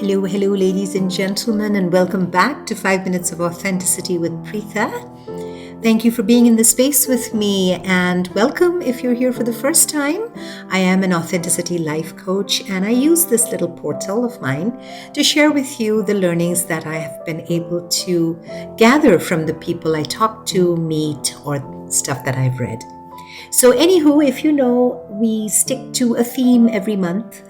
Hello, ladies and gentlemen, and welcome back to 5 Minutes of Authenticity with Pritha. Thank you for being in this space with me, and welcome if you're here for the first time. I am an authenticity life coach, and I use this little portal of mine to share with you the learnings that I have been able to gather from the people I talk to, meet, or stuff that I've read. So anywho, if you know, we stick to a theme every month.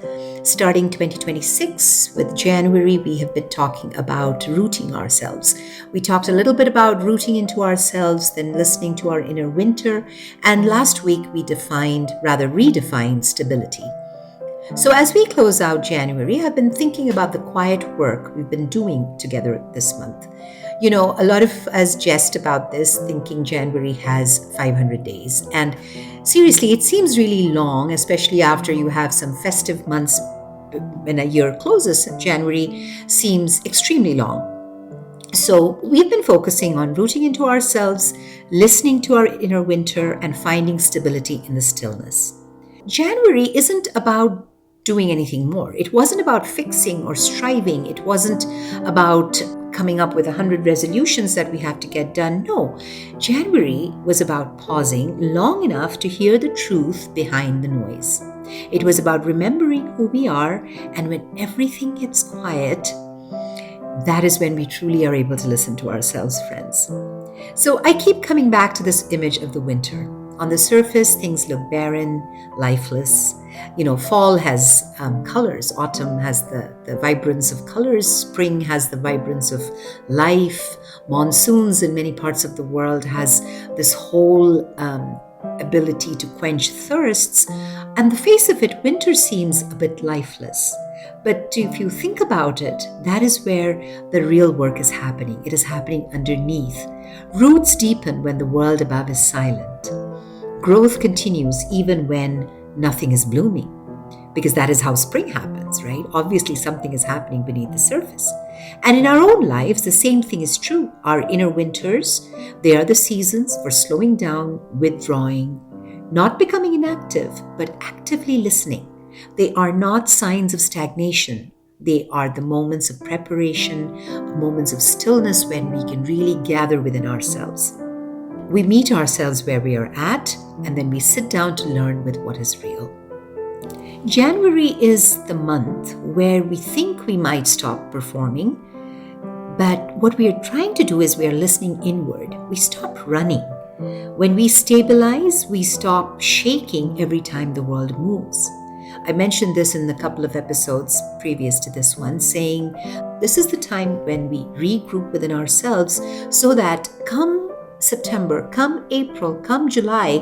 Starting 2026, with January, we have been talking about rooting ourselves. We talked a little bit about rooting into ourselves, then listening to our inner winter, and last week we redefined stability. So as we close out January, I've been thinking about the quiet work we've been doing together this month. You know, a lot of us jest about this, thinking January has 500 days. And seriously, it seems really long, especially after you have some festive months. When a year closes, January seems extremely long. So we've been focusing on rooting into ourselves, listening to our inner winter, and finding stability in the stillness. January isn't about doing anything more. It wasn't about fixing or striving. It wasn't about coming up with 100 resolutions that we have to get done. No, January was about pausing long enough to hear the truth behind the noise. It was about remembering who we are, and when everything gets quiet, that is when we truly are able to listen to ourselves, friends. So I keep coming back to this image of the winter. On the surface, things look barren, lifeless. You know, fall has colors. Autumn has the vibrance of colors. Spring has the vibrance of life. Monsoons in many parts of the world has this whole ability to quench thirsts. And the face of it, winter seems a bit lifeless. But if you think about it, that is where the real work is happening. It is happening underneath. Roots deepen when the world above is silent. Growth continues even when nothing is blooming, because that is how spring happens, right? Obviously, something is happening beneath the surface. And in our own lives, the same thing is true. Our inner winters, they are the seasons for slowing down, withdrawing, not becoming inactive, but actively listening. They are not signs of stagnation. They are the moments of preparation, moments of stillness when we can really gather within ourselves. We meet ourselves where we are at, and then we sit down to learn with what is real. January is the month where we think we might stop performing, but what we are trying to do is we are listening inward. We stop running. When we stabilize, we stop shaking every time the world moves. I mentioned this in a couple of episodes previous to this one, saying this is the time when we regroup within ourselves so that come September, come April, come July,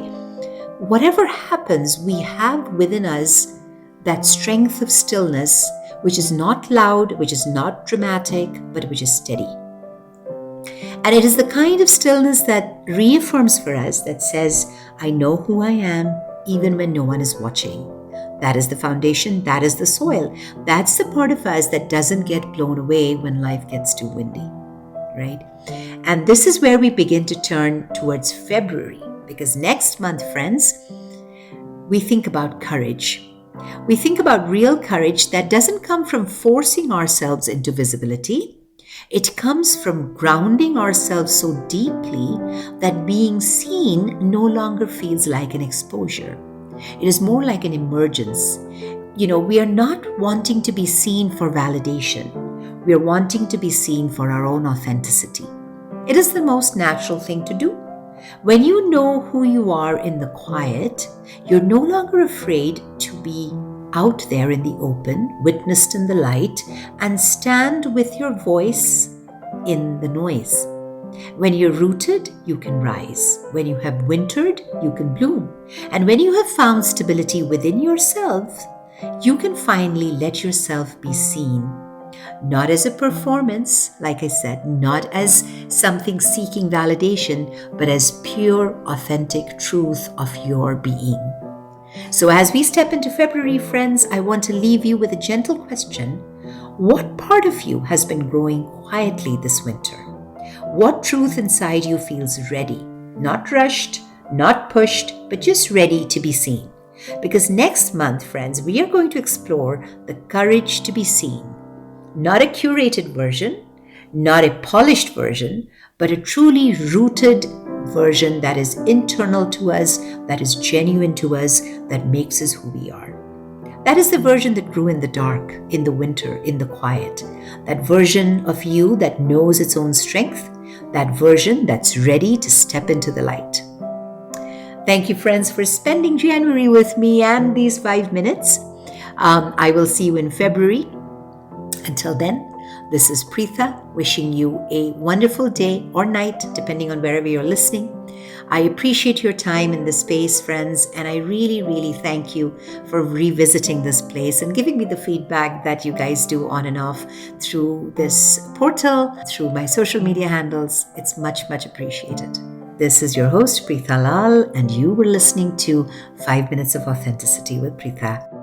whatever happens, we have within us that strength of stillness, which is not loud, which is not dramatic, but which is steady. And it is the kind of stillness that reaffirms for us, that says, I know who I am, even when no one is watching. That is the foundation, that is the soil. That's the part of us that doesn't get blown away when life gets too windy, right? And this is where we begin to turn towards February, because next month, friends, we think about courage. We think about real courage that doesn't come from forcing ourselves into visibility. It comes from grounding ourselves so deeply that being seen no longer feels like an exposure. It is more like an emergence. You know, we are not wanting to be seen for validation. We are wanting to be seen for our own authenticity. It is the most natural thing to do. When you know who you are in the quiet, you're no longer afraid to be out there in the open, witnessed in the light, and stand with your voice in the noise. When you're rooted, you can rise. When you have wintered, you can bloom. And when you have found stability within yourself, you can finally let yourself be seen. Not as a performance, like I said, not as something seeking validation, but as pure, authentic truth of your being. So as we step into February, friends, I want to leave you with a gentle question. What part of you has been growing quietly this winter? What truth inside you feels ready? Not rushed, not pushed, but just ready to be seen. Because next month, friends, we are going to explore the courage to be seen. Not a curated version, not a polished version, but a truly rooted version that is internal to us, that is genuine to us, that makes us who we are. That is the version that grew in the dark, in the winter, in the quiet. That version of you that knows its own strength, that version that's ready to step into the light. Thank you, friends, for spending January with me and these 5 minutes. I will see you in February. Until then, this is Pritha wishing you a wonderful day or night, depending on wherever you're listening. I appreciate your time in this space, friends, and I really, really thank you for revisiting this place and giving me the feedback that you guys do on and off through this portal, through my social media handles. It's much, much appreciated. This is your host, Pritha Lal, and you were listening to 5 Minutes of Authenticity with Pritha.